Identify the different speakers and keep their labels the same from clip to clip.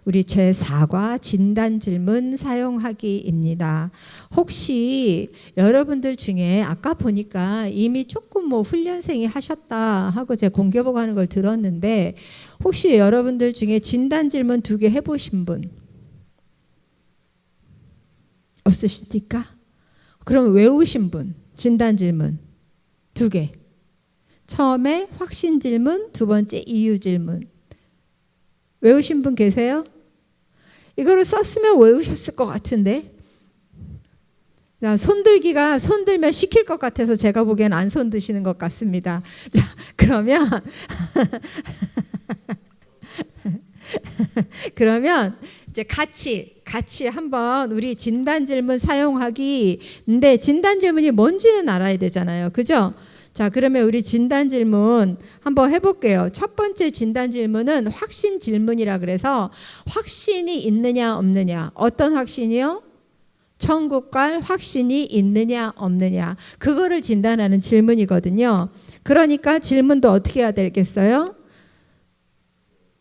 Speaker 1: 우리 제4과 진단 질문 사용하기입니다. 혹시 여러분들 중에 아까 보니까 이미 조금 훈련생이 하셨다 하고 제가 공개보고 하는 걸 들었는데 혹시 여러분들 중에 진단 질문 2개 해보신 분 없으십니까? 그럼 외우신 분 진단 질문 2개. 처음에 확신 질문, 2번째 이유 질문. 외우신 분 계세요? 이거를 썼으면 외우셨을 것 같은데. 자, 손들면 시킬 것 같아서 제가 보기엔 안 손드시는 것 같습니다. 자, 그러면 이제 같이 한번 우리 진단 질문 사용하기인데 진단 질문이 뭔지는 알아야 되잖아요. 그죠? 자, 그러면 우리 진단 질문 한번 해볼게요. 첫 번째 진단 질문은 확신 질문이라 그래서 확신이 있느냐 없느냐. 어떤 확신이요? 천국 갈 확신이 있느냐 없느냐. 그거를 진단하는 질문이거든요. 그러니까 질문도 어떻게 해야 되겠어요?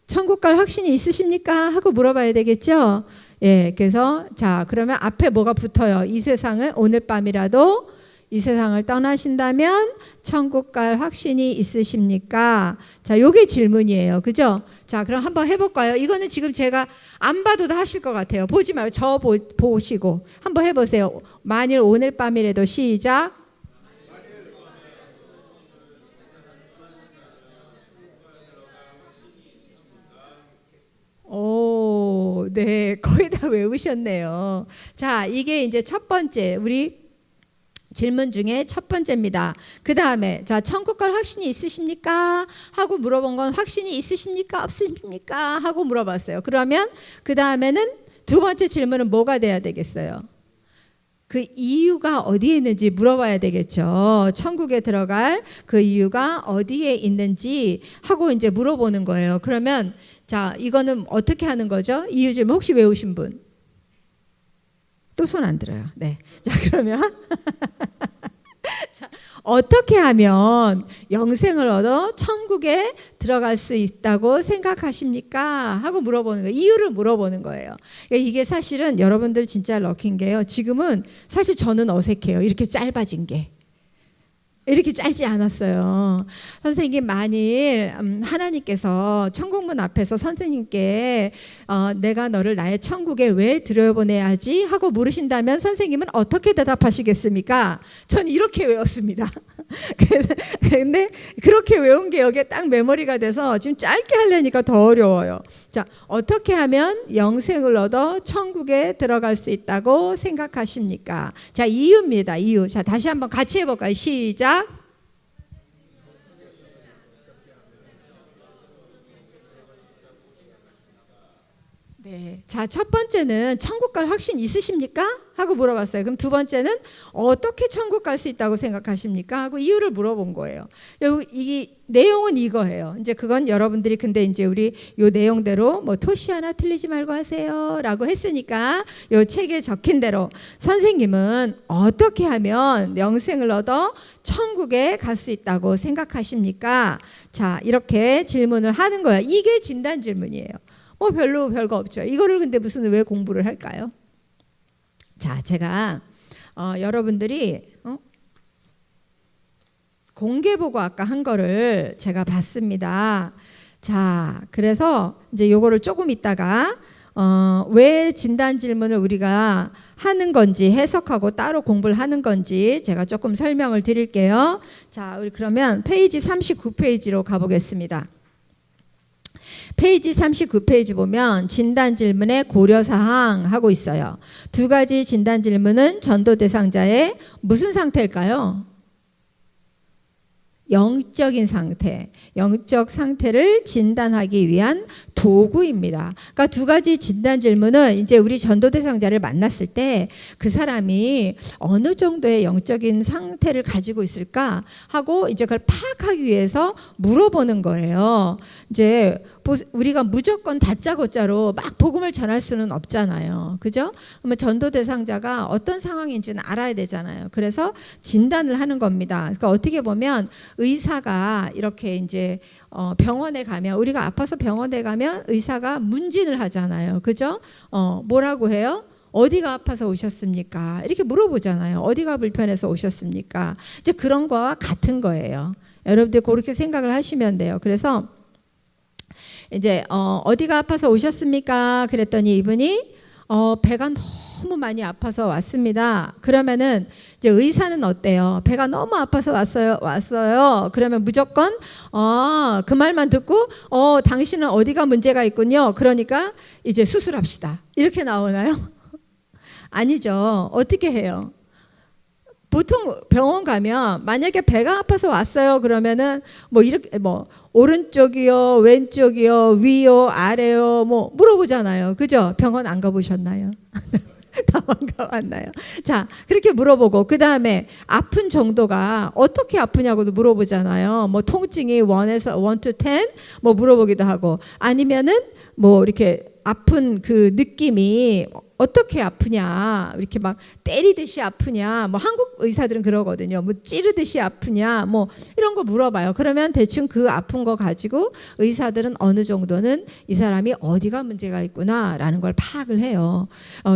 Speaker 1: 천국 갈 확신이 있으십니까? 하고 물어봐야 되겠죠. 예, 그래서 자, 그러면 앞에 뭐가 붙어요? 이 세상을 오늘 밤이라도 이 세상을 떠나신다면 천국 갈 확신이 있으십니까? 자, 요게 질문이에요. 그죠? 자, 그럼 한번 해볼까요? 이거는 지금 제가 안 봐도 다 하실 것 같아요. 보지 말고 저 보시고 한번 해보세요. 만일 오늘 밤이라도 시작. 오, 네, 거의 다 외우셨네요. 자, 이게 이제 첫 번째 우리 질문 중에 첫 번째입니다. 그 다음에 자, 천국 갈 확신이 있으십니까? 하고 물어본 건 확신이 있으십니까? 없으십니까? 하고 물어봤어요. 그러면 그 다음에는 두 번째 질문은 뭐가 돼야 되겠어요? 그 이유가 어디에 있는지 물어봐야 되겠죠. 천국에 들어갈 그 이유가 어디에 있는지 하고 이제 물어보는 거예요. 그러면 자, 이거는 어떻게 하는 거죠? 이유 질문 혹시 외우신 분? 또 손 안 들어요. 네. 자, 그러면 자, 어떻게 하면 영생을 얻어 천국에 들어갈 수 있다고 생각하십니까? 하고 물어보는 거예요. 이유를 물어보는 거예요. 이게 사실은 여러분들 진짜 럭키인 게요. 지금은 사실 저는 어색해요. 이렇게 짧아진 게. 이렇게 짧지 않았어요. 선생님 만일 하나님께서 천국문 앞에서 선생님께 내가 너를 나의 천국에 왜 들여보내야지 하고 물으신다면 선생님은 어떻게 대답하시겠습니까? 전 이렇게 외웠습니다. 근데 그렇게 외운 게 여기에 딱 메모리가 돼서 지금 짧게 하려니까 더 어려워요. 자, 어떻게 하면 영생을 얻어 천국에 들어갈 수 있다고 생각하십니까? 자, 이유입니다. 이유. 자, 다시 한번 같이 해볼까요? 시작. 네. 자, 첫 번째는 천국 갈 확신 있으십니까? 하고 물어봤어요. 그럼 두 번째는 어떻게 천국 갈 수 있다고 생각하십니까? 하고 이유를 물어본 거예요. 이 내용은 이거예요. 이제 그건 여러분들이 근데 이제 우리 요 내용대로 뭐 토시 하나 틀리지 말고 하세요라고 했으니까 요 책에 적힌 대로 선생님은 어떻게 하면 영생을 얻어 천국에 갈 수 있다고 생각하십니까? 자, 이렇게 질문을 하는 거예요. 이게 진단 질문이에요. 별거 없죠. 이거를 근데 왜 공부를 할까요? 자, 제가 여러분들이 공개보고 아까 한 거를 제가 봤습니다. 자, 그래서 이제 요거를 조금 있다가 왜 진단 질문을 우리가 하는 건지 해석하고 따로 공부를 하는 건지 제가 조금 설명을 드릴게요. 자, 우리 그러면 페이지 39페이지로 가보겠습니다. 페이지 39페이지 보면 진단 질문의 고려사항 하고 있어요. 두 가지 진단 질문은 전도 대상자의 무슨 상태일까요? 영적인 상태, 영적 상태를 진단하기 위한 도구입니다. 그러니까 두 가지 진단 질문은 이제 우리 전도 대상자를 만났을 때 그 사람이 어느 정도의 영적인 상태를 가지고 있을까 하고 이제 그걸 파악하기 위해서 물어보는 거예요. 이제 우리가 무조건 다짜고짜로 막 복음을 전할 수는 없잖아요. 그죠? 그러면 전도 대상자가 어떤 상황인지는 알아야 되잖아요. 그래서 진단을 하는 겁니다. 그러니까 어떻게 보면 의사가 이렇게 이제 병원에 가면, 우리가 아파서 병원에 가면 의사가 문진을 하잖아요. 그죠? 뭐라고 해요? 어디가 아파서 오셨습니까? 이렇게 물어보잖아요. 어디가 불편해서 오셨습니까? 이제 그런 거와 같은 거예요. 여러분들 그렇게 생각을 하시면 돼요. 그래서 이제 어디가 아파서 오셨습니까? 그랬더니 이분이 배가 너무 많이 아파서 왔습니다. 그러면은 이제 의사는 어때요? 배가 너무 아파서 왔어요. 그러면 무조건 그 말만 듣고 당신은 어디가 문제가 있군요. 그러니까 이제 수술합시다. 이렇게 나오나요? 아니죠. 어떻게 해요? 보통 병원 가면 만약에 배가 아파서 왔어요. 그러면은 뭐 이렇게 뭐 오른쪽이요, 왼쪽이요, 위요, 아래요, 뭐 물어보잖아요. 그죠? 병원 안 가보셨나요? 다 안 가봤나요? 자, 그렇게 물어보고 그 다음에 아픈 정도가 어떻게 아프냐고도 물어보잖아요. 뭐 통증이 1에서 1 to 10 뭐 물어보기도 하고, 아니면은 뭐 이렇게 아픈 그 느낌이 어떻게 아프냐, 이렇게 막 때리듯이 아프냐, 뭐 한국 의사들은 그러거든요. 뭐 찌르듯이 아프냐, 뭐 이런 거 물어봐요. 그러면 대충 그 아픈 거 가지고 의사들은 어느 정도는 이 사람이 어디가 문제가 있구나라는 걸 파악을 해요.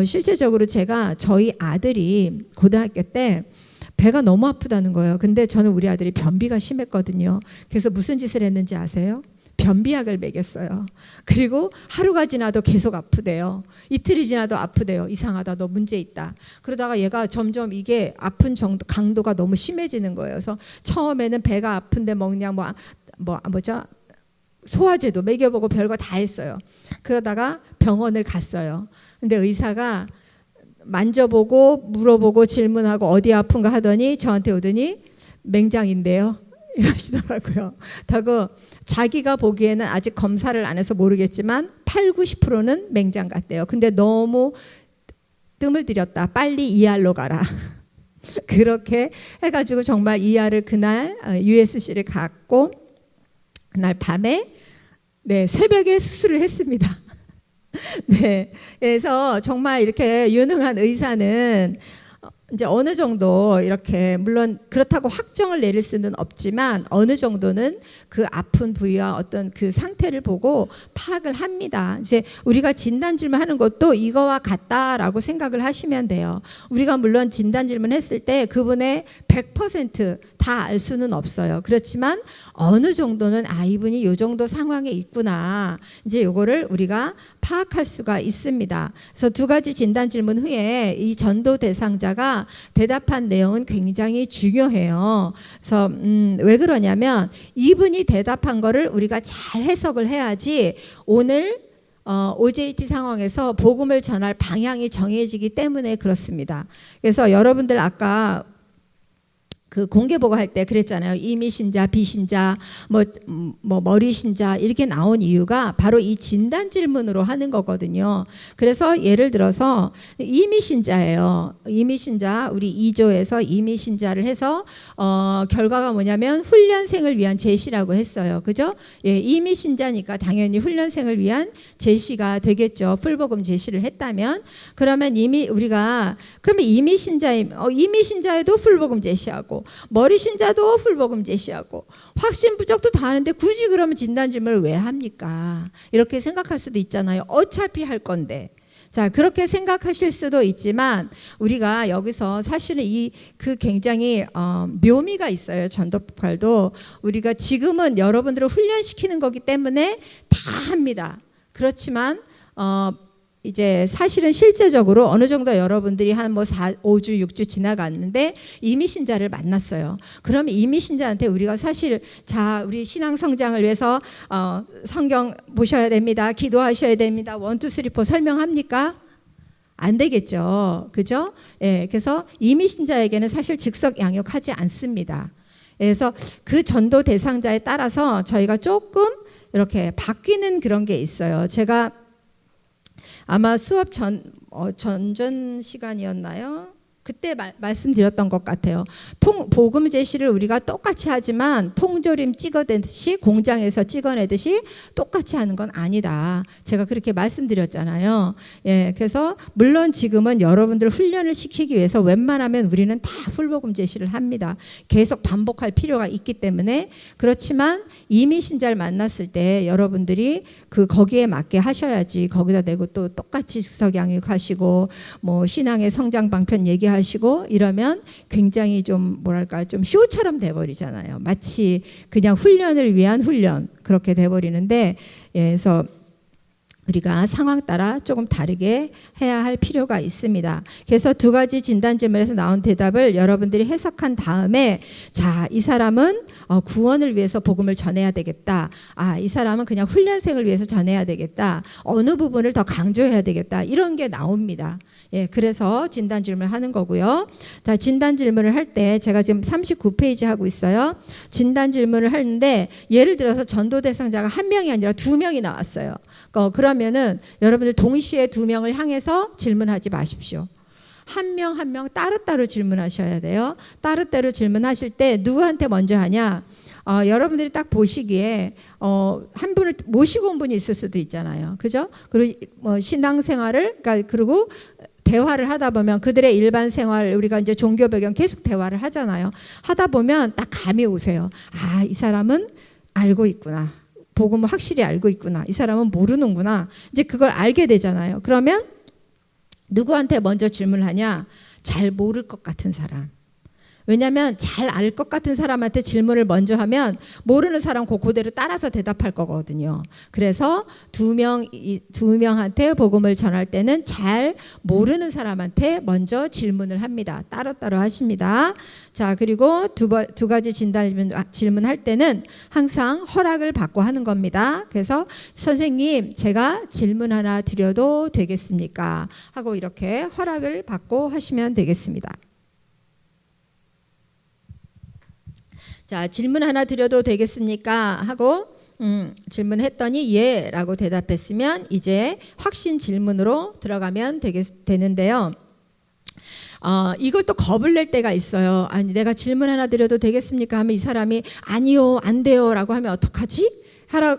Speaker 1: 실제적으로 제가 저희 아들이 고등학교 때 배가 너무 아프다는 거예요. 근데 저는 우리 아들이 변비가 심했거든요. 그래서 무슨 짓을 했는지 아세요? 변비약을 먹였어요. 그리고 하루가 지나도 계속 아프대요. 이틀이 지나도 아프대요. 이상하다, 너 문제 있다. 그러다가 얘가 점점 이게 아픈 정도, 강도가 너무 심해지는 거예요. 그래서 처음에는 배가 아픈데 먹냐, 뭐죠? 소화제도 먹여보고 별거 다 했어요. 그러다가 병원을 갔어요. 근데 의사가 만져보고 물어보고 질문하고 어디 아픈가 하더니 저한테 오더니 맹장인데요. 이러시더라고요. 하고 자기가 보기에는 아직 검사를 안 해서 모르겠지만 80~90%는 맹장 같대요. 근데 너무 뜸을 들였다. 빨리 ER로 가라. 그렇게 해가지고 정말 ER을 그날 USC를 갔고 그날 밤에 새벽에 수술을 했습니다. 네, 그래서 정말 이렇게 유능한 의사는 이제 어느 정도 이렇게 물론 그렇다고 확정을 내릴 수는 없지만 어느 정도는 그 아픈 부위와 어떤 그 상태를 보고 파악을 합니다. 이제 우리가 진단 질문하는 것도 이거와 같다라고 생각을 하시면 돼요. 우리가 물론 진단 질문했을 때 그분의 100% 다 알 수는 없어요. 그렇지만 어느 정도는 이분이 이 정도 상황에 있구나. 이제 요거를 우리가 파악할 수가 있습니다. 그래서 두 가지 진단 질문 후에 이 전도 대상자가 대답한 내용은 굉장히 중요해요. 그래서 왜 그러냐면 이분이 대답한 거를 우리가 잘 해석을 해야지 오늘 OJT 상황에서 복음을 전할 방향이 정해지기 때문에 그렇습니다. 그래서 여러분들 아까 그 공개보고 할 때 그랬잖아요. 이미신자, 비신자, 머리신자 이렇게 나온 이유가 바로 이 진단 질문으로 하는 거거든요. 그래서 예를 들어서 이미신자예요. 이미신자 우리 2조에서 이미신자를 해서 결과가 뭐냐면 훈련생을 위한 제시라고 했어요. 그죠? 예, 이미신자니까 당연히 훈련생을 위한 제시가 되겠죠. 풀복음 제시를 했다면 그러면 그러면 이미신자에도 풀복음 제시하고 머리 신자도 풀복음 제시하고 확신 부족도 다 하는데 굳이 그러면 진단 질문을 왜 합니까? 이렇게 생각할 수도 있잖아요. 어차피 할 건데. 자, 그렇게 생각하실 수도 있지만 우리가 여기서 사실은 그 굉장히 묘미가 있어요. 전도폭발도 우리가 지금은 여러분들을 훈련시키는 거기 때문에 다 합니다. 그렇지만 이제 사실은 실제적으로 어느 정도 여러분들이 한 5주, 6주 지나갔는데 이미신자를 만났어요. 그럼 이미신자한테 우리가 사실 우리 신앙 성장을 위해서 성경 보셔야 됩니다. 기도하셔야 됩니다. 1, 2, 3, 4 설명합니까? 안 되겠죠. 그죠? 예, 그래서 이미신자에게는 사실 즉석 양육하지 않습니다. 그래서 그 전도 대상자에 따라서 저희가 조금 이렇게 바뀌는 그런 게 있어요. 제가 아마 수업 전전 시간이었나요? 그때 말씀드렸던 것 같아요. 복음 제시를 우리가 똑같이 하지만 통조림 찍어내듯이 공장에서 찍어내듯이 똑같이 하는 건 아니다. 제가 그렇게 말씀드렸잖아요. 예, 그래서 물론 지금은 여러분들 훈련을 시키기 위해서 웬만하면 우리는 다 풀복음 제시를 합니다. 계속 반복할 필요가 있기 때문에. 그렇지만 이미 신자를 만났을 때 여러분들이 거기에 맞게 하셔야지. 거기다 대고 또 똑같이 즉석양육하시고 뭐 신앙의 성장 방편 얘기하시고 이러면 굉장히 좀 뭐랄까 좀 쇼처럼 돼버리잖아요. 마치 그냥 훈련을 위한 훈련 그렇게 돼버리는데, 예, 그래서 우리가 상황 따라 조금 다르게 해야 할 필요가 있습니다. 그래서 두 가지 진단 질문에서 나온 대답을 여러분들이 해석한 다음에, 자, 이 사람은 구원을 위해서 복음을 전해야 되겠다. 아, 이 사람은 그냥 훈련생을 위해서 전해야 되겠다. 어느 부분을 더 강조해야 되겠다. 이런 게 나옵니다. 예, 그래서 진단 질문을 하는 거고요. 자, 진단 질문을 할 때 제가 지금 39페이지 하고 있어요. 진단 질문을 하는데 예를 들어서 전도 대상자가 한 명이 아니라 두 명이 나왔어요. 그러면은 여러분들 동시에 두 명을 향해서 질문하지 마십시오. 한 명 한 명 따로따로 질문하셔야 돼요. 따로따로 질문하실 때 누구한테 먼저 하냐? 여러분들이 딱 보시기에 한 분을 모시고 온 분이 있을 수도 있잖아요. 그죠? 그리고 신앙생활을 그리고 대화를 하다 보면 그들의 일반 생활, 우리가 이제 종교 배경 계속 대화를 하잖아요. 하다 보면 딱 감이 오세요. 아, 이 사람은 알고 있구나. 복음을 확실히 알고 있구나. 이 사람은 모르는구나. 이제 그걸 알게 되잖아요. 그러면 누구한테 먼저 질문을 하냐? 잘 모를 것 같은 사람. 왜냐하면 잘 알 것 같은 사람한테 질문을 먼저 하면 모르는 사람 그대로 따라서 대답할 거거든요. 그래서 두 명한테 복음을 전할 때는 잘 모르는 사람한테 먼저 질문을 합니다. 따로따로 하십니다. 자, 그리고 두 가지 질문할 때는 항상 허락을 받고 하는 겁니다. 그래서 선생님, 제가 질문 하나 드려도 되겠습니까? 하고 이렇게 허락을 받고 하시면 되겠습니다. 자, 질문 하나 드려도 되겠습니까? 하고 질문했더니 예 라고 대답했으면 이제 확신 질문으로 들어가면 되는데요. 이걸 또 겁을 낼 때가 있어요. 아니, 내가 질문 하나 드려도 되겠습니까? 하면 이 사람이 아니요, 안 돼요 라고 하면 어떡하지?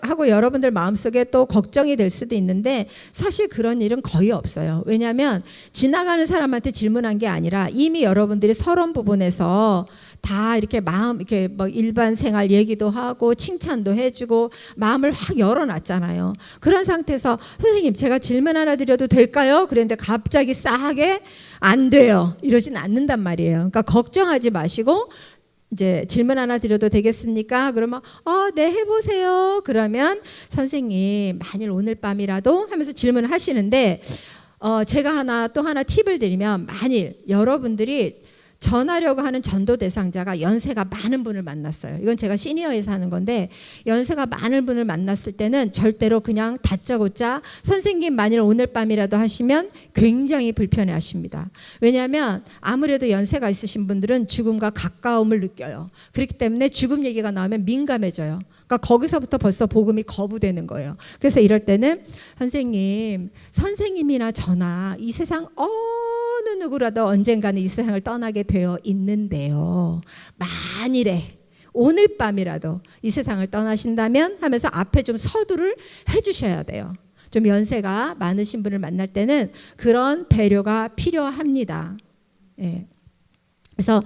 Speaker 1: 하고 여러분들 마음속에 또 걱정이 될 수도 있는데 사실 그런 일은 거의 없어요. 왜냐하면 지나가는 사람한테 질문한 게 아니라 이미 여러분들이 서론 부분에서 다 이렇게 이렇게 뭐 일반 생활 얘기도 하고 칭찬도 해주고 마음을 확 열어놨잖아요. 그런 상태에서 선생님, 제가 질문 하나 드려도 될까요? 그랬는데 갑자기 싸하게 안 돼요. 이러진 않는단 말이에요. 그러니까 걱정하지 마시고 이제 질문 하나 드려도 되겠습니까? 그러면 네, 해보세요. 그러면 선생님, 만일 오늘 밤이라도 하면서 질문을 하시는데 제가 또 하나 팁을 드리면, 만일 여러분들이 전하려고 하는 전도 대상자가 연세가 많은 분을 만났어요. 이건 제가 시니어에서 하는 건데, 연세가 많은 분을 만났을 때는 절대로 그냥 다짜고짜 선생님 만일 오늘 밤이라도 하시면 굉장히 불편해 하십니다. 왜냐하면 아무래도 연세가 있으신 분들은 죽음과 가까움을 느껴요. 그렇기 때문에 죽음 얘기가 나오면 민감해져요. 그러니까 거기서부터 벌써 복음이 거부되는 거예요. 그래서 이럴 때는 선생님이나 저나 이 세상 어느 누구라도 언젠가는 이 세상을 떠나게 되어 있는데요. 만일에 오늘 밤이라도 이 세상을 떠나신다면 하면서 앞에 좀 서두를 해주셔야 돼요. 좀 연세가 많으신 분을 만날 때는 그런 배려가 필요합니다. 예. 그래서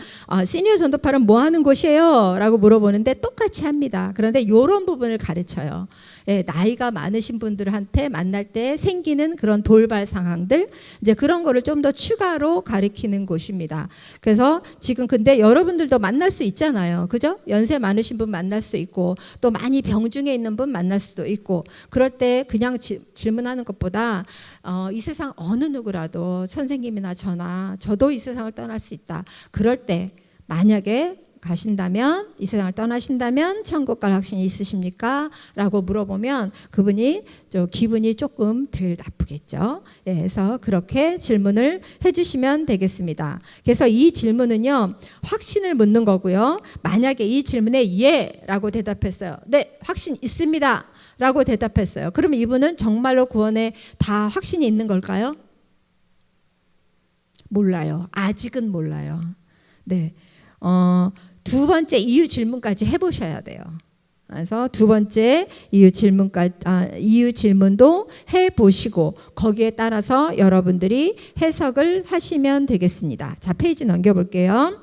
Speaker 1: 시니어 전도파는 뭐 하는 곳이에요? 라고 물어보는데 똑같이 합니다. 그런데 이런 부분을 가르쳐요. 예, 나이가 많으신 분들한테 만날 때 생기는 그런 돌발 상황들, 이제 그런 거를 좀 더 추가로 가르치는 곳입니다. 그래서 지금 근데 여러분들도 만날 수 있잖아요. 그죠? 연세 많으신 분 만날 수 있고 또 많이 병중에 있는 분 만날 수도 있고, 그럴 때 그냥 질문하는 것보다 이 세상 어느 누구라도 선생님이나 저도 이 세상을 떠날 수 있다. 그럴 때 만약에 가신다면, 이 세상을 떠나신다면 천국 갈 확신이 있으십니까? 라고 물어보면 그분이 기분이 조금 덜 나쁘겠죠. 예, 그래서 그렇게 질문을 해주시면 되겠습니다. 그래서 이 질문은요, 확신을 묻는 거고요. 만약에 이 질문에 예 라고 대답했어요. 네, 확신 있습니다 라고 대답했어요. 그러면 이분은 정말로 구원에 다 확신이 있는 걸까요? 몰라요. 아직은 몰라요. 네. 두 번째 이유 질문까지 해보셔야 돼요. 그래서 두 번째 이유 질문도 해보시고 거기에 따라서 여러분들이 해석을 하시면 되겠습니다. 자, 페이지 넘겨볼게요.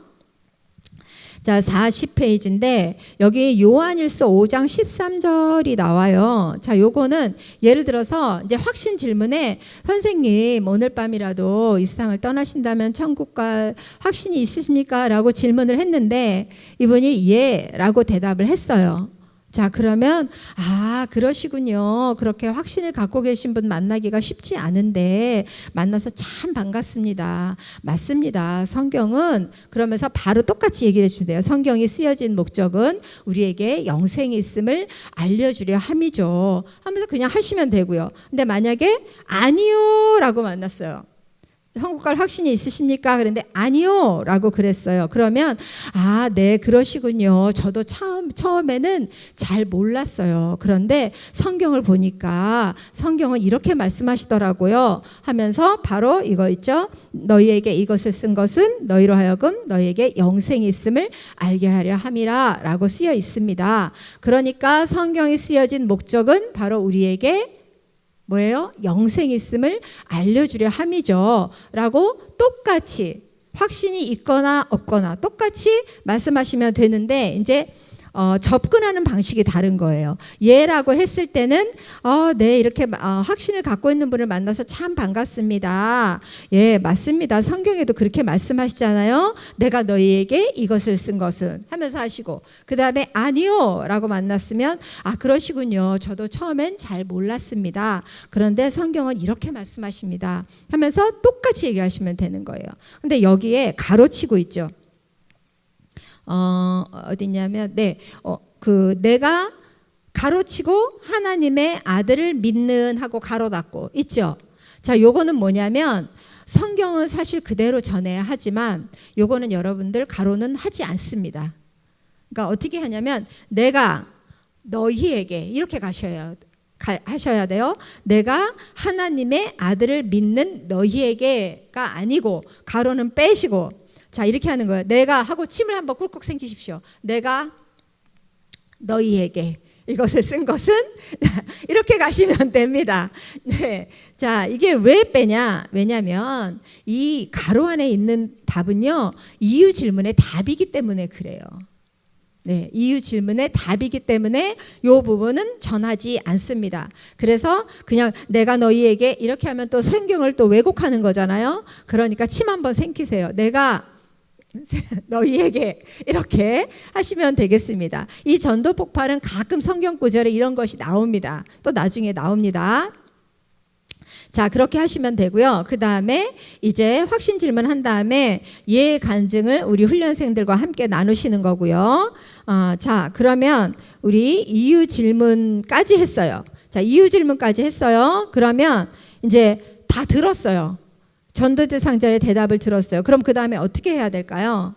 Speaker 1: 자, 40페이지인데 여기 요한일서 5장 13절이 나와요. 자, 요거는 예를 들어서 이제 확신 질문에 선생님 오늘 밤이라도 이 세상을 떠나신다면 천국 갈 확신이 있으십니까? 라고 질문을 했는데 이분이 예 라고 대답을 했어요. 자, 그러면 그러시군요. 그렇게 확신을 갖고 계신 분 만나기가 쉽지 않은데 만나서 참 반갑습니다. 맞습니다. 성경은 그러면서 바로 똑같이 얘기를 해주면 돼요. 성경이 쓰여진 목적은 우리에게 영생이 있음을 알려주려 함이죠. 하면서 그냥 하시면 되고요. 근데 만약에 아니요 라고 만났어요. 천국 갈 확신이 있으십니까? 그런데 아니요 라고 그랬어요. 그러면 네 그러시군요. 저도 처음에는 잘 몰랐어요. 그런데 성경을 보니까 성경은 이렇게 말씀하시더라고요 하면서 바로 이거 있죠. 너희에게 이것을 쓴 것은 너희로 하여금 너희에게 영생이 있음을 알게 하려 함이라 라고 쓰여 있습니다. 그러니까 성경이 쓰여진 목적은 바로 우리에게 뭐예요? 영생이 있음을 알려주려 함이죠. 라고 똑같이 확신이 있거나 없거나 똑같이 말씀하시면 되는데 이제 접근하는 방식이 다른 거예요. 예라고 했을 때는 네 이렇게 확신을 갖고 있는 분을 만나서 참 반갑습니다. 예 맞습니다. 성경에도 그렇게 말씀하시잖아요. 내가 너희에게 이것을 쓴 것은 하면서 하시고 그 다음에 아니요 라고 만났으면 그러시군요. 저도 처음엔 잘 몰랐습니다. 그런데 성경은 이렇게 말씀하십니다. 하면서 똑같이 얘기하시면 되는 거예요. 근데 여기에 가로치고 있죠. 어디냐면 내가 가로치고 하나님의 아들을 믿는 하고 가로 닫고 있죠. 자, 요거는 뭐냐면 성경은 사실 그대로 전해야 하지만 요거는 여러분들 가로는 하지 않습니다. 그러니까 어떻게 하냐면 내가 너희에게 이렇게 하셔야 돼요. 내가 하나님의 아들을 믿는 너희에게가 아니고 가로는 빼시고 자 이렇게 하는 거예요. 내가 하고 침을 한번 꿀꺽 삼키십시오. 내가 너희에게 이것을 쓴 것은 이렇게 가시면 됩니다. 네, 자 이게 왜 빼냐? 왜냐하면 이 가로 안에 있는 답은요 이유 질문의 답이기 때문에 그래요. 네, 이유 질문의 답이기 때문에 이 부분은 전하지 않습니다. 그래서 그냥 내가 너희에게 이렇게 하면 또 성경을 또 왜곡하는 거잖아요. 그러니까 침 한번 삼키세요. 내가 너희에게 이렇게 하시면 되겠습니다. 이 전도 폭발은 가끔 성경 구절에 이런 것이 나옵니다. 또 나중에 나옵니다. 자 그렇게 하시면 되고요. 그 다음에 이제 확신 질문한 다음에 예 간증을 우리 훈련생들과 함께 나누시는 거고요. 자 그러면 우리 이유 질문까지 했어요. 자 이유 질문까지 했어요. 그러면 이제 다 들었어요. 전도 대상자의 대답을 들었어요. 그럼 그 다음에 어떻게 해야 될까요?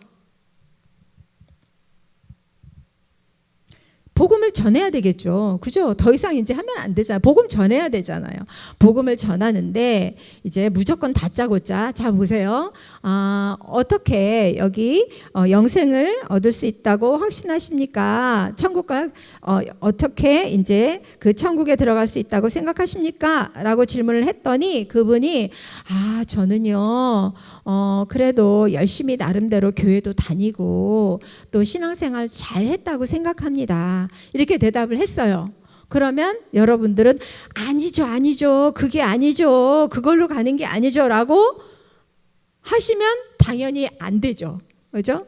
Speaker 1: 복음을 전해야 되겠죠. 그죠? 더 이상 이제 하면 안 되잖아요. 복음 전해야 되잖아요. 복음을 전하는데 이제 무조건 다짜고짜. 자 보세요. 어떻게 여기 영생을 얻을 수 있다고 확신하십니까? 천국과 어떻게 이제 그 천국에 들어갈 수 있다고 생각하십니까? 라고 질문을 했더니 그분이 저는요 그래도 열심히 나름대로 교회도 다니고 또 신앙생활 잘 했다고 생각합니다. 이렇게 대답을 했어요. 그러면 여러분들은 아니죠. 그게 아니죠. 그걸로 가는 게 아니죠. 라고 하시면 당연히 안 되죠. 그죠?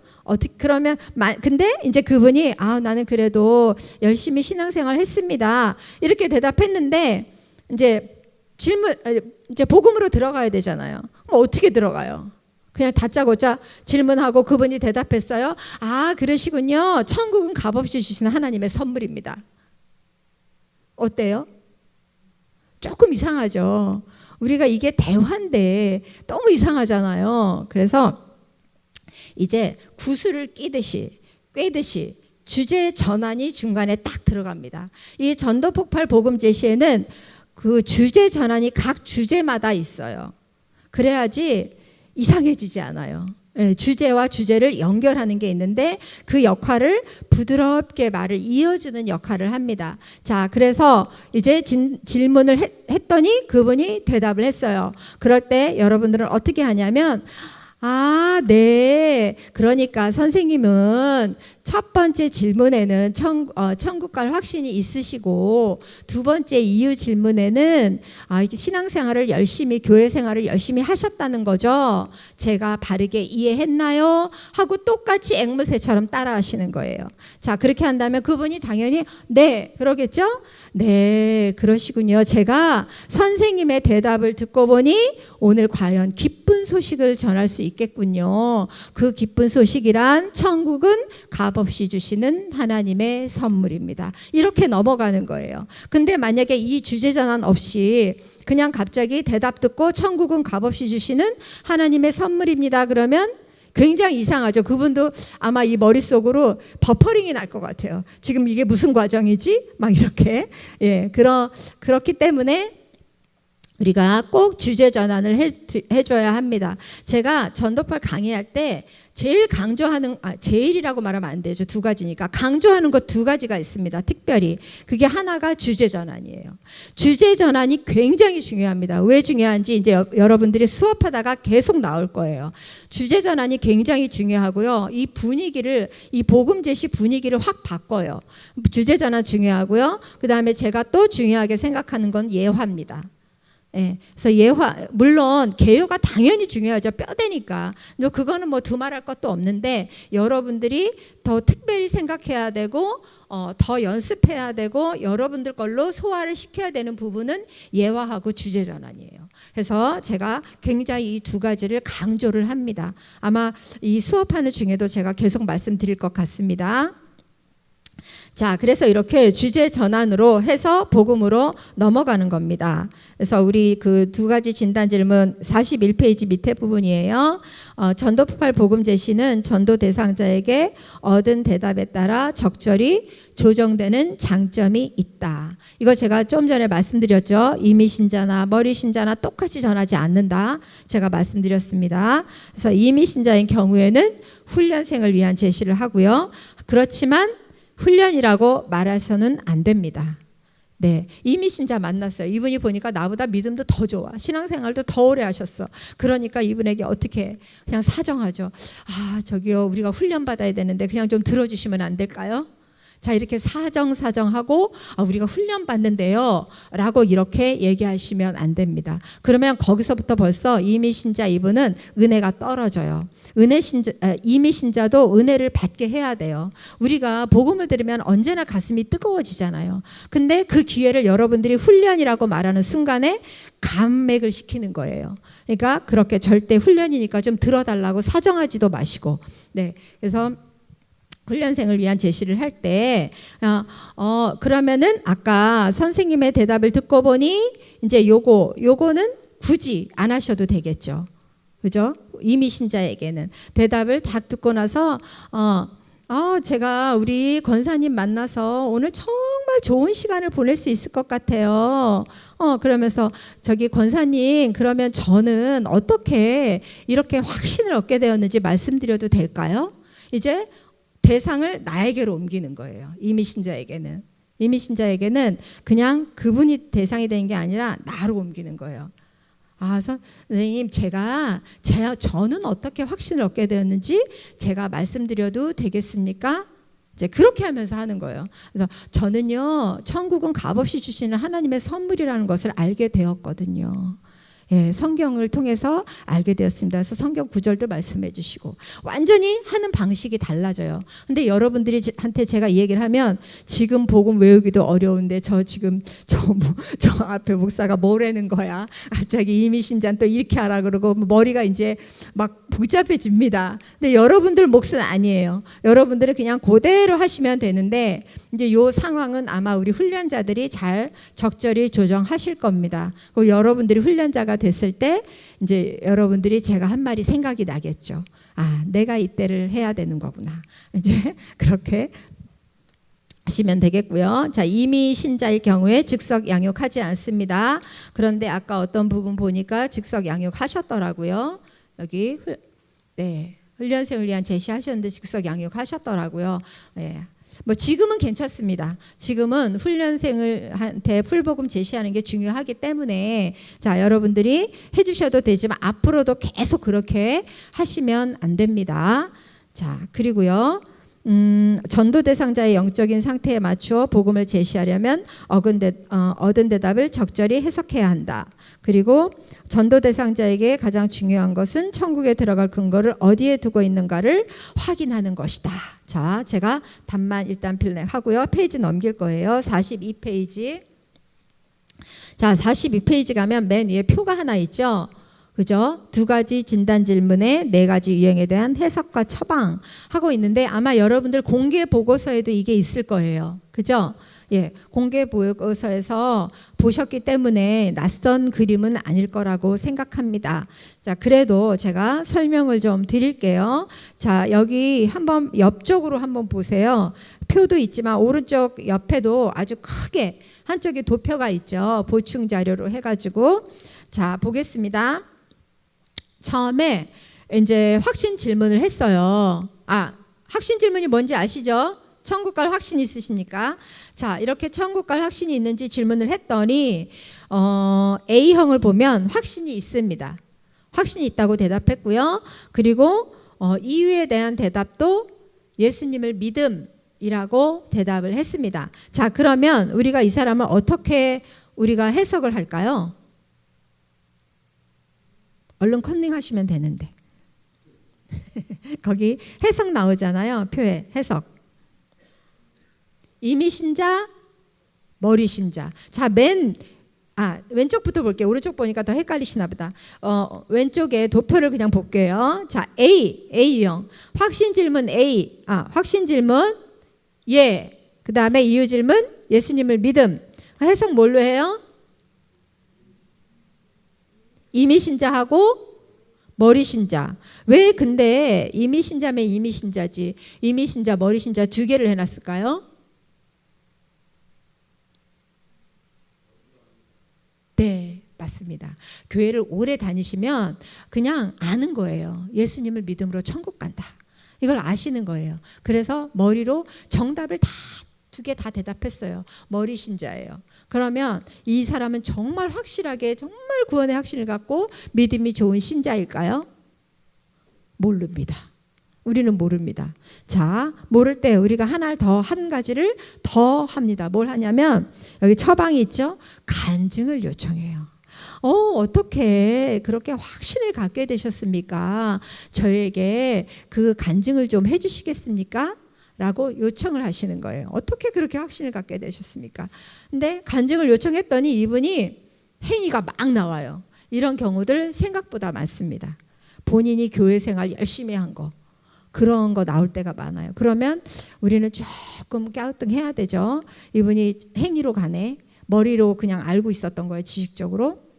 Speaker 1: 그러면 근데 이제 그분이 나는 그래도 열심히 신앙생활 했습니다. 이렇게 대답했는데 이제 이제 복음으로 들어가야 되잖아요. 어떻게 들어가요? 그냥 다짜고짜 질문하고 그분이 대답했어요. 그러시군요. 천국은 값없이 주시는 하나님의 선물입니다. 어때요? 조금 이상하죠. 우리가 이게 대화인데 너무 이상하잖아요. 그래서 이제 구슬을 꿰듯이 주제 전환이 중간에 딱 들어갑니다. 이 전도 폭발 복음 제시에는 그 주제 전환이 각 주제마다 있어요. 그래야지 이상해지지 않아요. 예, 주제와 주제를 연결하는 게 있는데 그 역할을 부드럽게 말을 이어주는 역할을 합니다. 자, 그래서 이제 질문을 했더니 그분이 대답을 했어요. 그럴 때 여러분들은 어떻게 하냐면 네. 그러니까 선생님은 첫 번째 질문에는 천국 갈 확신이 있으시고 두 번째 이유 질문에는 신앙생활을 열심히 교회 생활을 열심히 하셨다는 거죠. 제가 바르게 이해했나요? 하고 똑같이 앵무새처럼 따라하시는 거예요. 자, 그렇게 한다면 그분이 당연히 네, 그러겠죠? 네, 그러시군요. 제가 선생님의 대답을 듣고 보니 오늘 과연 기쁜 소식을 전할 수 있겠군요. 그 기쁜 소식이란 천국은 값없이 주시는 하나님의 선물입니다. 이렇게 넘어가는 거예요. 근데 만약에 이 주제 전환 없이 그냥 갑자기 대답 듣고 천국은 값없이 주시는 하나님의 선물입니다. 그러면 굉장히 이상하죠. 그분도 아마 이 머릿속으로 버퍼링이 날 것 같아요. 지금 이게 무슨 과정이지? 막 이렇게. 예, 그렇기 때문에 우리가 꼭 주제 전환을 해줘야 합니다. 제가 전도팔 강의할 때 제일 강조하는, 제일이라고 말하면 안 되죠. 두 가지니까. 강조하는 것 두 가지가 있습니다. 특별히. 그게 하나가 주제 전환이에요. 주제 전환이 굉장히 중요합니다. 왜 중요한지 이제 여러분들이 수업하다가 계속 나올 거예요. 주제 전환이 굉장히 중요하고요. 이 분위기를, 이 복음 제시 분위기를 확 바꿔요. 주제 전환 중요하고요. 그 다음에 제가 또 중요하게 생각하는 건 예화입니다. 예, 그래서 예화, 물론 개요가 당연히 중요하죠. 뼈대니까. 그거는 뭐 두말할 것도 없는데 여러분들이 더 특별히 생각해야 되고 더 연습해야 되고 여러분들 걸로 소화를 시켜야 되는 부분은 예화하고 주제 전환이에요. 그래서 제가 굉장히 이 두 가지를 강조를 합니다. 아마 이 수업하는 중에도 제가 계속 말씀드릴 것 같습니다. 자, 그래서 이렇게 주제 전환으로 해서 복음으로 넘어가는 겁니다. 그래서 우리 그 두 가지 진단 질문 41페이지 밑에 부분이에요. 전도폭발 복음 제시는 전도 대상자에게 얻은 대답에 따라 적절히 조정되는 장점이 있다. 이거 제가 좀 전에 말씀드렸죠. 이미 신자나 머리 신자나 똑같이 전하지 않는다. 제가 말씀드렸습니다. 그래서 이미 신자인 경우에는 훈련생을 위한 제시를 하고요. 그렇지만 훈련이라고 말해서는 안 됩니다. 네, 이미 신자 만났어요. 이분이 보니까 나보다 믿음도 더 좋아. 신앙생활도 더 오래 하셨어. 그러니까 이분에게 어떻게 그냥 사정하죠. 저기요, 우리가 훈련 받아야 되는데 그냥 좀 들어주시면 안 될까요? 자, 이렇게 사정하고 우리가 훈련 받는데요 라고 이렇게 얘기하시면 안 됩니다. 그러면 거기서부터 벌써 이미 신자 이분은 은혜가 떨어져요. 이미 신자도 은혜를 받게 해야 돼요. 우리가 복음을 들으면 언제나 가슴이 뜨거워지잖아요. 근데 그 기회를 여러분들이 훈련이라고 말하는 순간에 감맥을 시키는 거예요. 그러니까 그렇게 절대 훈련이니까 좀 들어달라고 사정하지도 마시고. 네, 그래서 훈련생을 위한 제시를 할 때 그러면은 아까 선생님의 대답을 듣고 보니 이제 요거는 굳이 안 하셔도 되겠죠. 그죠? 이미 신자에게는 대답을 다 듣고 나서 제가 우리 권사님 만나서 오늘 정말 좋은 시간을 보낼 수 있을 것 같아요. 그러면서 저기 권사님, 그러면 저는 어떻게 이렇게 확신을 얻게 되었는지 말씀드려도 될까요? 이제 대상을 나에게로 옮기는 거예요. 이미 신자에게는 그냥 그분이 대상이 되는 게 아니라 나로 옮기는 거예요. 선생님, 저는 어떻게 확신을 얻게 되었는지 제가 말씀드려도 되겠습니까? 이제 그렇게 하면서 하는 거예요. 그래서 저는요, 천국은 값없이 주시는 하나님의 선물이라는 것을 알게 되었거든요. 예, 성경을 통해서 알게 되었습니다. 그래서 성경 구절도 말씀해 주시고 완전히 하는 방식이 달라져요. 근데 여러분들이 한테 제가 이 얘기를 하면 지금 복음 외우기도 어려운데 저 앞에 목사가 뭐라는 거야. 갑자기 이미 신자는 또 이렇게 하라 그러고 머리가 이제 막 복잡해집니다. 근데 여러분들 몫은 아니에요. 여러분들은 그냥 그대로 하시면 되는데 이제 요 상황은 아마 우리 훈련자들이 잘 적절히 조정하실 겁니다. 그리고 여러분들이 훈련자가 됐을 때 이제 여러분들이 제가 한 말이 생각이 나겠죠. 내가 이때를 해야 되는 거구나. 이제 그렇게 하시면 되겠고요. 자, 이미 신자의 경우에 즉석 양육하지 않습니다. 그런데 아까 어떤 부분 보니까 즉석 양육하셨더라고요. 여기 훈련생을 위한 제시하셨는데 즉석 양육하셨더라고요. 네. 뭐 지금은 괜찮습니다. 지금은 훈련생한테 풀복음 제시하는 게 중요하기 때문에 자, 여러분들이 해주셔도 되지만 앞으로도 계속 그렇게 하시면 안 됩니다. 자, 그리고요. 전도 대상자의 영적인 상태에 맞추어 복음을 제시하려면 얻은 대답을 적절히 해석해야 한다. 그리고 전도 대상자에게 가장 중요한 것은 천국에 들어갈 근거를 어디에 두고 있는가를 확인하는 것이다. 자, 제가 답만 일단 필랭하고요. 페이지 넘길 거예요. 42페이지. 자, 42페이지 가면 맨 위에 표가 하나 있죠. 그죠? 2가지 진단 질문에 4가지 유형에 대한 해석과 처방 하고 있는데 아마 여러분들 공개 보고서에도 이게 있을 거예요. 그죠? 예, 공개 보고서에서 보셨기 때문에 낯선 그림은 아닐 거라고 생각합니다. 자, 그래도 제가 설명을 좀 드릴게요. 자, 여기 한번 옆쪽으로 한번 보세요. 표도 있지만 오른쪽 옆에도 아주 크게 한쪽에 도표가 있죠. 보충 자료로 해가지고 자, 보겠습니다. 처음에 이제 확신 질문을 했어요. 확신 질문이 뭔지 아시죠? 천국 갈 확신 있으십니까? 자, 이렇게 천국 갈 확신이 있는지 질문을 했더니 A형을 보면 확신이 있습니다. 확신이 있다고 대답했고요. 그리고 이유에 대한 대답도 예수님을 믿음이라고 대답을 했습니다. 자, 그러면 우리가 이 사람을 어떻게 우리가 해석을 할까요? 얼른 컨닝하시면 되는데 거기 해석 나오잖아요. 표에 해석. 이미 신자, 머리 신자. 자, 왼쪽부터 볼게요. 오른쪽 보니까 더 헷갈리시나 보다. 왼쪽에 도표를 그냥 볼게요. 자, A형. 확신 질문 A. 확신 질문 예. 그 다음에 이유 질문 예수님을 믿음. 해석 뭘로 해요? 이미 신자하고 머리 신자. 왜 근데 이미 신자면 이미 신자지 이미 신자 머리 신자 2개를 해놨을까요? 네, 맞습니다. 교회를 오래 다니시면 그냥 아는 거예요. 예수님을 믿음으로 천국 간다. 이걸 아시는 거예요. 그래서 머리로 정답을 다 2개 다 대답했어요. 머리 신자예요. 그러면 이 사람은 정말 확실하게 정말 구원의 확신을 갖고 믿음이 좋은 신자일까요? 모릅니다. 우리는 모릅니다. 자, 모를 때 우리가 한 가지를 더 합니다. 뭘 하냐면 여기 처방이 있죠. 간증을 요청해요. 어떻게 그렇게 확신을 갖게 되셨습니까? 저에게 그 간증을 좀 해주시겠습니까? 라고 요청을 하시는 거예요. 어떻게 그렇게 확신을 갖게 되셨습니까? 근데 간증을 요청했더니 이분이 행위가 막 나와요. 이런 경우들 생각보다 많습니다. 본인이 교회 생활 열심히 한 거, 그런 거 나올 때가 많아요. 그러면 우리는 조금 갸우뚱해야 되죠. 이분이 행위로 가네. 머리로 그냥 알고 있었던 거예요. 지식적으로.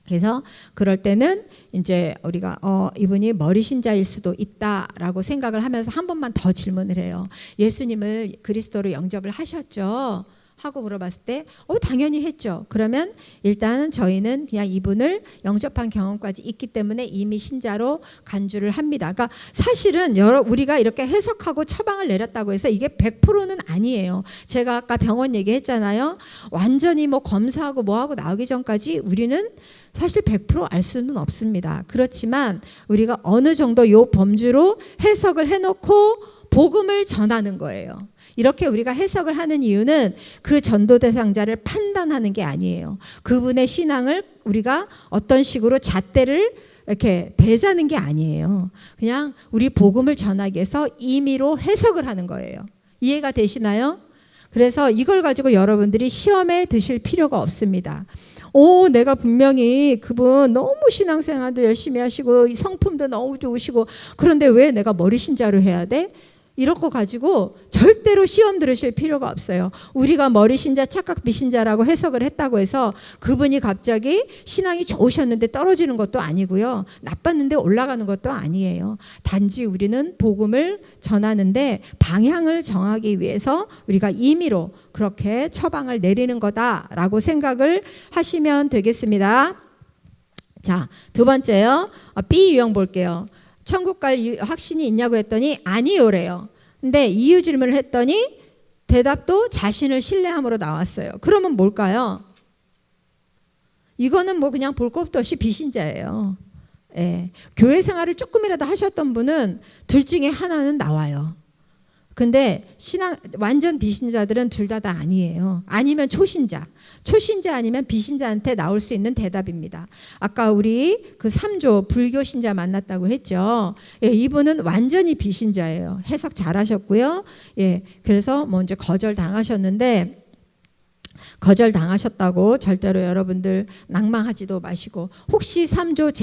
Speaker 1: 그래서 그럴 때는 이제 우리가 이분이 머리 신자일 수도 있다라고 생각을 하면서 한 번만 더 질문을 해요. 예수님을 그리스도로 영접을 하셨죠? 하고 물어봤을 때 당연히 했죠. 그러면 일단은 저희는 그냥 이분을 영접한 경험까지 있기 때문에 이미 신자로 간주를 합니다. 그러니까 사실은 우리가 이렇게 해석하고 처방을 내렸다고 해서 이게 100%는 아니에요. 제가 아까 병원 얘기했잖아요. 완전히 뭐 검사하고 뭐하고 나오기 전까지 우리는 사실 100% 알 수는 없습니다. 그렇지만 우리가 어느 정도 요 범주로 해석을 해놓고 복음을 전하는 거예요. 이렇게 우리가 해석을 하는 이유는 그 전도 대상자를 판단하는 게 아니에요. 그분의 신앙을 우리가 어떤 식으로 잣대를 이렇게 대자는 게 아니에요. 그냥 우리 복음을 전하기 위해서 임의로 해석을 하는 거예요. 이해가 되시나요? 그래서 이걸 가지고 여러분들이 시험에 드실 필요가 없습니다. 내가 분명히 그분 너무 신앙생활도 열심히 하시고 성품도 너무 좋으시고 그런데 왜 내가 머리 신자로 해야 돼? 이런 거 가지고 절대로 시험 들으실 필요가 없어요. 우리가 머리 신자, 착각 비신자라고 해석을 했다고 해서 그분이 갑자기 신앙이 좋으셨는데 떨어지는 것도 아니고요. 나빴는데 올라가는 것도 아니에요. 단지 우리는 복음을 전하는데 방향을 정하기 위해서 우리가 임의로 그렇게 처방을 내리는 거다라고 생각을 하시면 되겠습니다. 자, 두 번째요. B 유형 볼게요. 천국 갈 확신이 있냐고 했더니 아니요래요. 근데 이유 질문을 했더니 대답도 자신을 신뢰함으로 나왔어요. 그러면 뭘까요? 이거는 뭐 그냥 볼 것도 없이 비신자예요. 예. 교회 생활을 조금이라도 하셨던 분은 둘 중에 하나는 나와요. 근데 완전 비신자들은 둘 다 아니에요. 아니면 초신자 아니면 비신자한테 나올 수 있는 대답입니다. 아까 우리 그 3조 불교 신자 만났다고 했죠. 예, 이분은 완전히 비신자예요. 해석 잘하셨고요. 예, 그래서 뭐 이제 거절당하셨는데 거절당하셨다고 절대로 여러분들 낭망하지도 마시고, 혹시 3조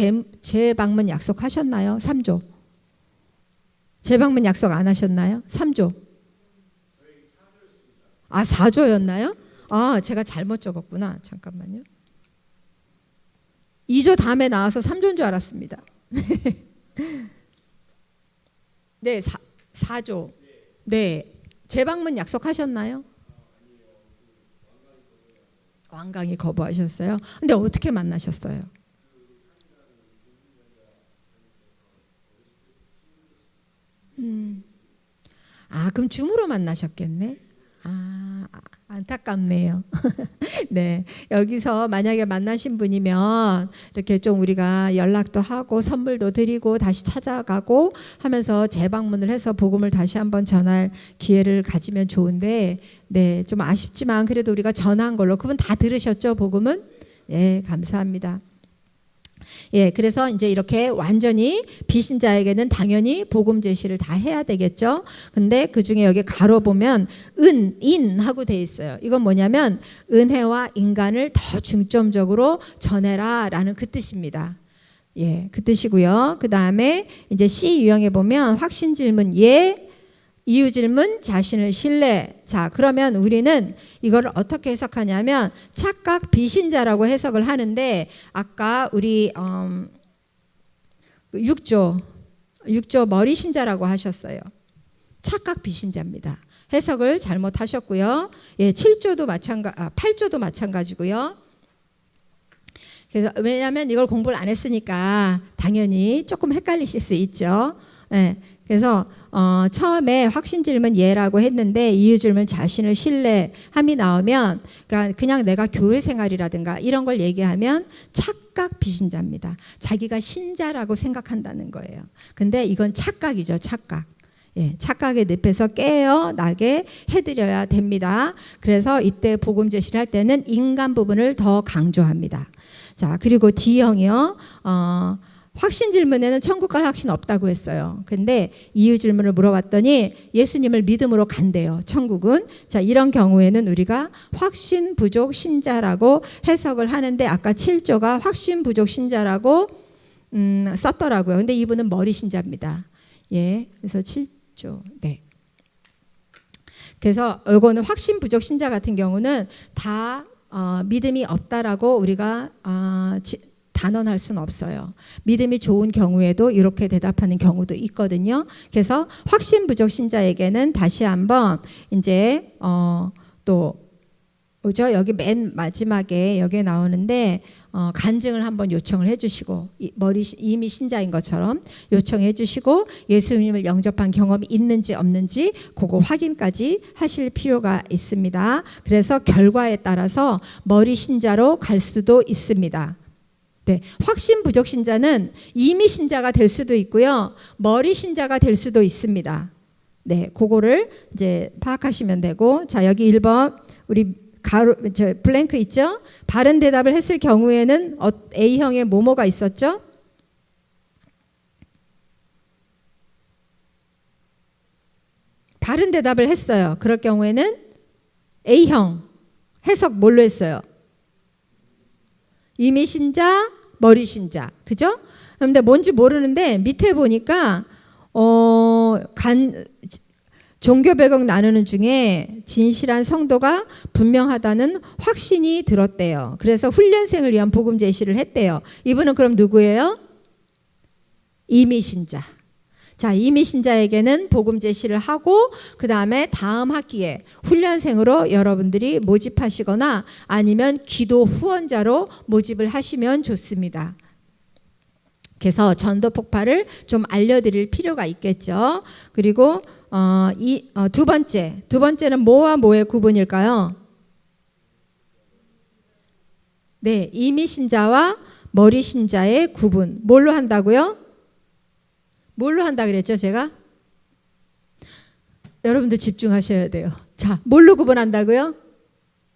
Speaker 1: 재방문 약속하셨나요? 3조 재방문 약속 안 하셨나요? 3조. 아, 4조였나요? 아, 제가 잘못 적었구나. 잠깐만요. 2조 다음에 나와서 3조인 줄 알았습니다. 네, 4조. 네, 재방문 약속하셨나요? 완강히 거부하셨어요. 근데 어떻게 만나셨어요? 아, 그럼 줌으로 만나셨겠네. 아, 안타깝네요. 네, 여기서 만약에 만나신 분이면 이렇게 좀 우리가 연락도 하고 선물도 드리고 다시 찾아가고 하면서 재방문을 해서 복음을 다시 한번 전할 기회를 가지면 좋은데, 네, 좀 아쉽지만 그래도 우리가 전한 걸로. 그분 다 들으셨죠, 복음은? 네, 감사합니다. 예, 그래서 이제 이렇게 완전히 비신자에게는 당연히 복음 제시를 다 해야 되겠죠. 근데 그 중에 여기 가로 보면 인하고 돼 있어요. 이건 뭐냐면 은혜와 인간을 더 중점적으로 전해라라는 그 뜻입니다. 예, 그 뜻이고요. 그 다음에 이제 C 유형에 보면 확신 질문 예, 이유 질문 자신을 신뢰. 자, 그러면 우리는 이걸 어떻게 해석하냐면 착각 비신자라고 해석을 하는데, 아까 우리 6조 머리 신자라고 하셨어요. 착각 비신자입니다. 해석을 잘못하셨고요. 예, 8조도 마찬가지고요. 그래서 왜냐하면 이걸 공부를 안 했으니까 당연히 조금 헷갈리실 수 있죠. 예, 그래서 처음에 확신 질문 예라고 했는데 이유 질문 자신을 신뢰함이 나오면, 그러니까 그냥 내가 교회 생활이라든가 이런 걸 얘기하면 착각 비신자입니다. 자기가 신자라고 생각한다는 거예요. 근데 이건 착각이죠, 착각. 예, 착각의 늪에서 깨어나게 해드려야 됩니다. 그래서 이때 복음 제시를 할 때는 인간 부분을 더 강조합니다. 자, 그리고 D형이요. 확신 질문에는 천국 갈 확신 없다고 했어요. 근데 이유 질문을 물어봤더니 예수님을 믿음으로 간대요, 천국은. 자, 이런 경우에는 우리가 확신 부족 신자라고 해석을 하는데, 아까 7조가 확신 부족 신자라고 썼더라고요. 근데 이분은 머리 신자입니다. 예, 그래서 7조. 네. 그래서 이거는 확신 부족 신자 같은 경우는 다 믿음이 없다라고 우리가 단언할 수는 없어요. 믿음이 좋은 경우에도 이렇게 대답하는 경우도 있거든요. 그래서 확신 부족 신자에게는 다시 한번 이제 또 그죠? 여기 맨 마지막에 여기에 나오는데 간증을 한번 요청을 해주시고, 이미 신자인 것처럼 요청해 주시고 예수님을 영접한 경험이 있는지 없는지 그거 확인까지 하실 필요가 있습니다. 그래서 결과에 따라서 머리 신자로 갈 수도 있습니다. 네, 확신 부족 신자는 이미 신자가 될 수도 있고요, 머리 신자가 될 수도 있습니다. 네, 그거를 이제 파악하시면 되고, 자, 여기 1번 우리 블랭크 있죠? 바른 대답을 했을 경우에는 A형의 뭐뭐가 있었죠? 바른 대답을 했어요. 그럴 경우에는 A형 해석 뭘로 했어요? 이미 신자, 머리 신자, 그죠? 그런데 뭔지 모르는데 밑에 보니까 종교 배경 나누는 중에 진실한 성도가 분명하다는 확신이 들었대요. 그래서 훈련생을 위한 복음 제시를 했대요. 이분은 그럼 누구예요? 이미 신자. 자, 이미 신자에게는 복음 제시를 하고 그 다음에 다음 학기에 훈련생으로 여러분들이 모집하시거나 아니면 기도 후원자로 모집을 하시면 좋습니다. 그래서 전도 폭발을 좀 알려드릴 필요가 있겠죠. 그리고 두 번째는 뭐와 뭐의 구분일까요? 네, 이미 신자와 머리 신자의 구분. 뭘로 한다고요? 뭘로 한다 그랬죠, 제가? 여러분들 집중하셔야 돼요. 자, 뭘로 구분한다고요?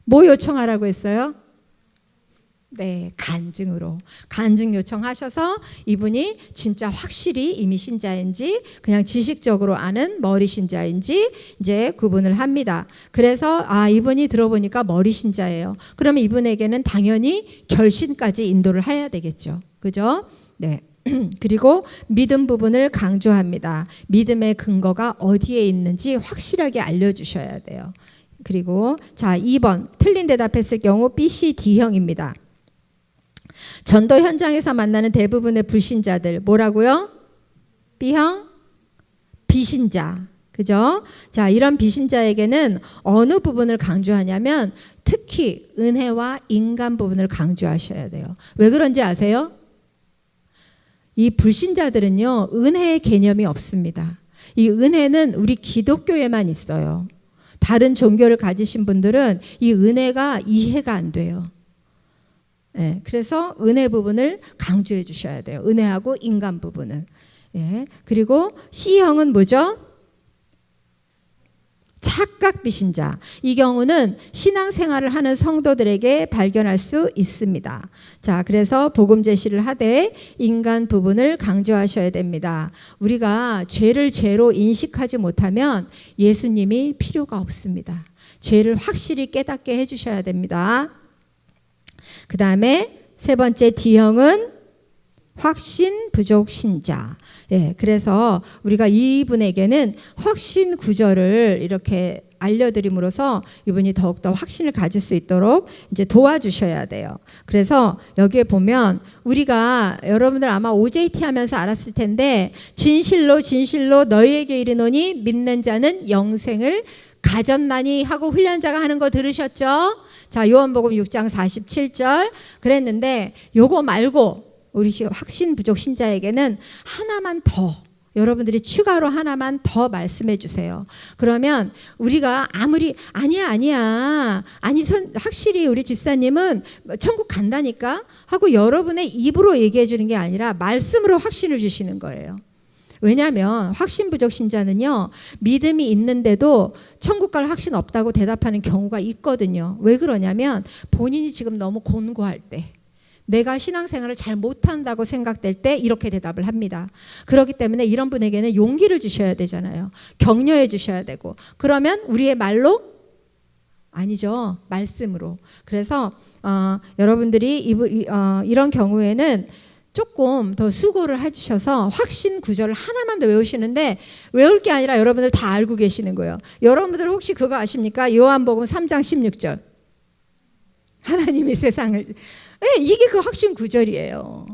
Speaker 1: 뭐 요청하라고 했어요? 네, 간증으로. 간증 요청하셔서 이분이 진짜 확실히 이미 신자인지 그냥 지식적으로 아는 머리 신자인지 이제 구분을 합니다. 그래서 이분이 들어보니까 머리 신자예요. 그러면 이분에게는 당연히 결신까지 인도를 해야 되겠죠. 그죠? 네. 그리고 믿음 부분을 강조합니다. 믿음의 근거가 어디에 있는지 확실하게 알려주셔야 돼요. 그리고 자, 2번 틀린 대답했을 경우 BC D형입니다. 전도 현장에서 만나는 대부분의 불신자들 뭐라고요? B형? 비신자. 그죠? 자, 이런 비신자에게는 어느 부분을 강조하냐면 특히 은혜와 인간 부분을 강조하셔야 돼요. 왜 그런지 아세요? 이 불신자들은요, 은혜의 개념이 없습니다. 이 은혜는 우리 기독교에만 있어요. 다른 종교를 가지신 분들은 이 은혜가 이해가 안 돼요. 예, 그래서 은혜 부분을 강조해 주셔야 돼요. 은혜하고 인간 부분을. 예, 그리고 C형은 뭐죠? 착각 비신자. 이 경우는 신앙생활을 하는 성도들에게 발견할 수 있습니다. 자, 그래서 복음 제시를 하되 인간 부분을 강조하셔야 됩니다. 우리가 죄를 죄로 인식하지 못하면 예수님이 필요가 없습니다. 죄를 확실히 깨닫게 해주셔야 됩니다. 그 다음에 세 번째 D형은 확신 부족 신자. 예, 그래서 우리가 이분에게는 확신 구절을 이렇게 알려드림으로써 이분이 더욱더 확신을 가질 수 있도록 이제 도와주셔야 돼요. 그래서 여기에 보면 우리가 여러분들 아마 OJT 하면서 알았을 텐데 진실로 진실로 너희에게 이르노니 믿는 자는 영생을 가졌나니 하고 훈련자가 하는 거 들으셨죠? 자, 요한복음 6장 47절 그랬는데 요거 말고 우리 확신 부족 신자에게는 하나만 더 여러분들이 추가로 하나만 더 말씀해 주세요. 그러면 우리가 아무리 아니야 확실히 우리 집사님은 천국 간다니까 하고 여러분의 입으로 얘기해 주는 게 아니라 말씀으로 확신을 주시는 거예요. 왜냐하면 확신 부족 신자는요, 믿음이 있는데도 천국 갈 확신 없다고 대답하는 경우가 있거든요. 왜 그러냐면 본인이 지금 너무 곤고할 때, 내가 신앙생활을 잘 못한다고 생각될 때 이렇게 대답을 합니다. 그렇기 때문에 이런 분에게는 용기를 주셔야 되잖아요. 격려해 주셔야 되고. 그러면 우리의 말로? 아니죠. 말씀으로. 그래서 여러분들이 이런 경우에는 조금 더 수고를 해주셔서 확신 구절을 하나만 더 외우시는데 외울 게 아니라 여러분들 다 알고 계시는 거예요. 여러분들 혹시 그거 아십니까? 요한복음 3장 16절. 하나님이 세상을 이게 그 확신 구절이에요.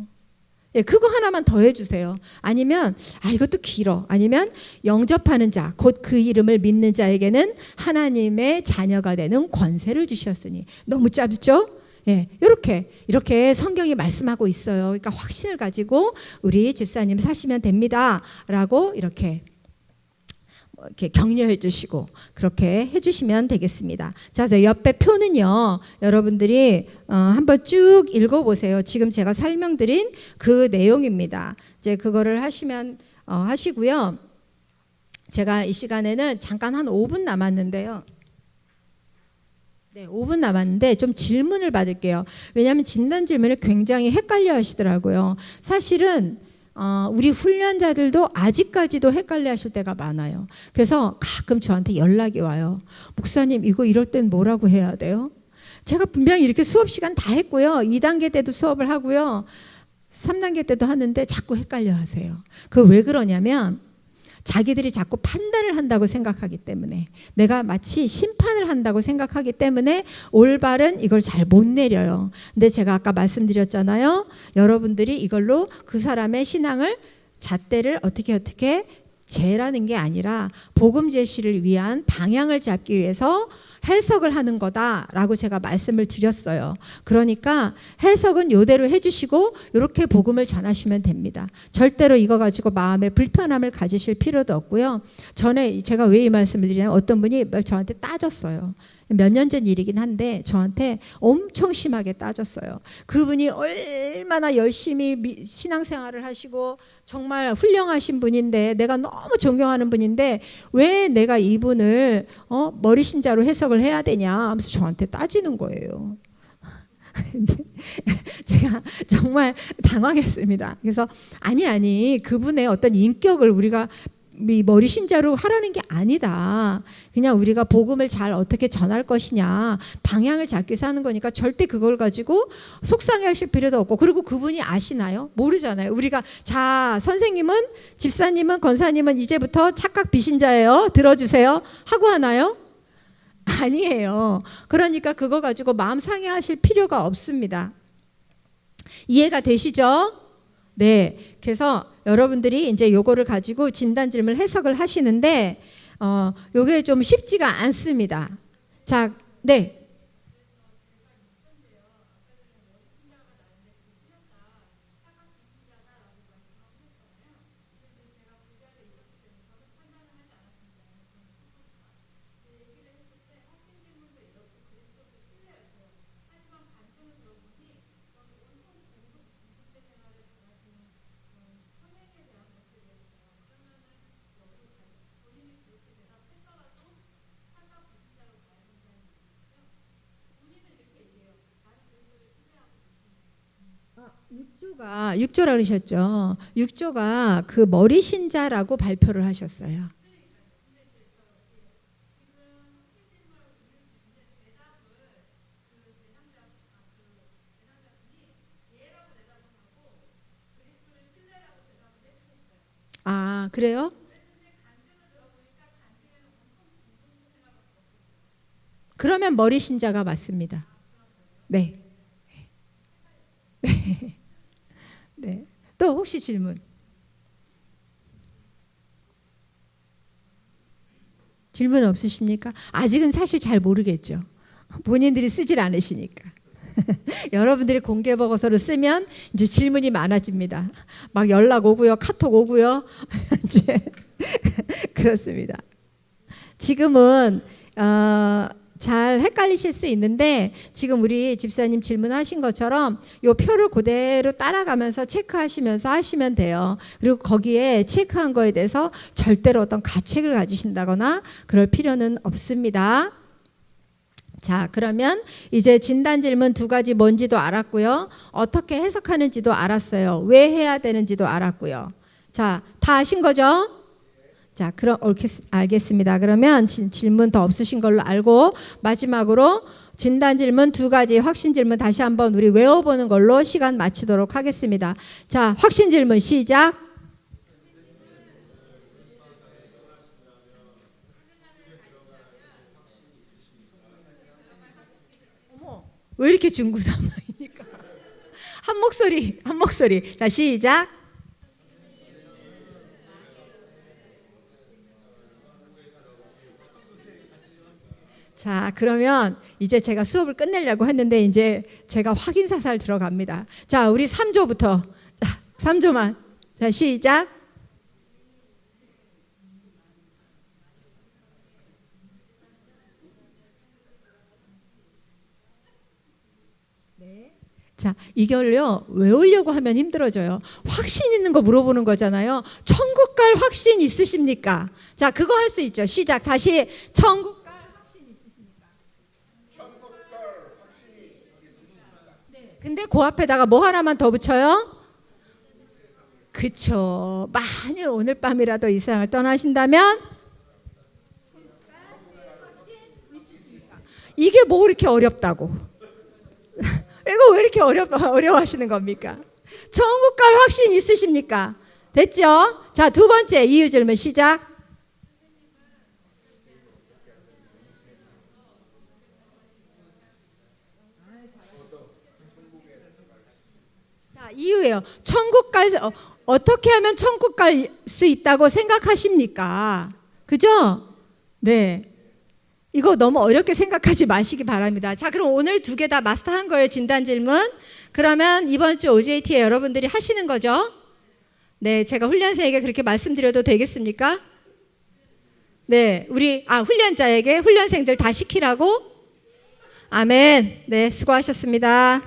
Speaker 1: 예, 그거 하나만 더 해주세요. 아니면 이것도 길어. 아니면 영접하는 자, 곧 그 이름을 믿는 자에게는 하나님의 자녀가 되는 권세를 주셨으니. 너무 짧죠? 예, 이렇게 성경이 말씀하고 있어요. 그러니까 확신을 가지고 우리 집사님 사시면 됩니다라고 이렇게 격려해 주시고 그렇게 해주시면 되겠습니다. 자, 옆에 표는요, 여러분들이 한번 쭉 읽어보세요. 지금 제가 설명드린 그 내용입니다. 이제 그거를 하시고요. 제가 이 시간에는 잠깐 한 5분 남았는데요. 네, 5분 남았는데 좀 질문을 받을게요. 왜냐하면 진단 질문을 굉장히 헷갈려 하시더라고요. 사실은 우리 훈련자들도 아직까지도 헷갈려 하실 때가 많아요. 그래서 가끔 저한테 연락이 와요. 목사님, 이거 이럴 땐 뭐라고 해야 돼요? 제가 분명히 이렇게 수업 시간 다 했고요. 2단계 때도 수업을 하고요. 3단계 때도 하는데 자꾸 헷갈려 하세요. 그 왜 그러냐면 자기들이 자꾸 판단을 한다고 생각하기 때문에, 내가 마치 심판을 한다고 생각하기 때문에 올바른 이걸 잘 못 내려요. 근데 제가 아까 말씀드렸잖아요. 여러분들이 이걸로 그 사람의 신앙을 잣대를 어떻게 죄라는 게 아니라 복음 제시를 위한 방향을 잡기 위해서 해석을 하는 거다라고 제가 말씀을 드렸어요. 그러니까 해석은 이대로 해주시고 이렇게 복음을 전하시면 됩니다. 절대로 이거 가지고 마음에 불편함을 가지실 필요도 없고요. 전에 제가 왜 이 말씀을 드리냐면 어떤 분이 저한테 따졌어요. 몇 년 전 일이긴 한데 저한테 엄청 심하게 따졌어요. 그분이 얼마나 열심히 신앙생활을 하시고 정말 훌륭하신 분인데, 내가 너무 존경하는 분인데 왜 내가 이분을 머리 신자로 해석을 해야 되냐 하면서 저한테 따지는 거예요. 근데 제가 정말 당황했습니다. 그래서 아니 그분의 어떤 인격을 우리가 머리 신자로 하라는 게 아니다. 그냥 우리가 복음을 잘 어떻게 전할 것이냐 방향을 잡기 위해서 하는 거니까 절대 그걸 가지고 속상해하실 필요도 없고, 그리고 그분이 아시나요? 모르잖아요. 우리가 자 선생님은, 집사님은, 권사님은 이제부터 착각 비신자예요, 들어주세요 하고 하나요? 아니에요. 그러니까 그거 가지고 마음 상해하실 필요가 없습니다. 이해가 되시죠? 네. 그래서 여러분들이 이제 요거를 가지고 진단 질문을 해석을 하시는데 요게 좀 쉽지가 않습니다. 자, 네. 육조라 그러셨죠. 육조가 그 머리 신자라고 발표를 하셨어요. 아, 그래요? 그러면 머리 신자가 맞습니다. 네. 네. 또 혹시 질문? 질문 없으십니까? 아직은 사실 잘 모르겠죠. 본인들이 쓰질 않으시니까. 여러분들이 공개 보고서를 쓰면 이제 질문이 많아집니다. 막 연락 오고요, 카톡 오고요. 이제 그렇습니다. 지금은 잘 헷갈리실 수 있는데, 지금 우리 집사님 질문하신 것처럼 요 표를 그대로 따라가면서 체크하시면서 하시면 돼요. 그리고 거기에 체크한 거에 대해서 절대로 어떤 가책을 가지신다거나 그럴 필요는 없습니다. 자, 그러면 이제 진단 질문 두 가지 뭔지도 알았고요. 어떻게 해석하는지도 알았어요. 왜 해야 되는지도 알았고요. 자, 다 아신 거죠? 자, 그럼 알겠습니다. 그러면 질문 더 없으신 걸로 알고, 마지막으로 진단 질문 두 가지, 확신 질문 다시 한번 우리 외워보는 걸로 시간 마치도록 하겠습니다. 자, 확신 질문 시작. 어머, 왜 이렇게 중구난방입니까? 한 목소리. 자, 시작. 자, 그러면 이제 제가 수업을 끝내려고 했는데 이제 제가 확인 사살 들어갑니다. 자, 우리 3조부터. 자, 3조만. 자, 시작. 네. 자, 이걸요 외우려고 하면 힘들어져요. 확신 있는 거 물어보는 거잖아요. 천국 갈 확신 있으십니까? 자, 그거 할 수 있죠. 시작. 다시. 천국 근데 그 앞에다가 뭐 하나만 더 붙여요? 그쵸. 만일 오늘 밤이라도 이 세상을 떠나신다면 이게 뭐 이렇게 어렵다고. 이거 왜 이렇게 어려워하시는 겁니까? 천국 갈 확신 있으십니까? 됐죠? 자, 두 번째 이유 질문 시작. 이유예요. 천국 어떻게 하면 천국 갈 수 있다고 생각하십니까? 그죠? 네. 이거 너무 어렵게 생각하지 마시기 바랍니다. 자, 그럼 오늘 2개 다 마스터한 거예요, 진단 질문. 그러면 이번 주 OJT에 여러분들이 하시는 거죠? 네, 제가 훈련생에게 그렇게 말씀드려도 되겠습니까? 네, 훈련자에게 훈련생들 다 시키라고? 아멘. 네, 수고하셨습니다.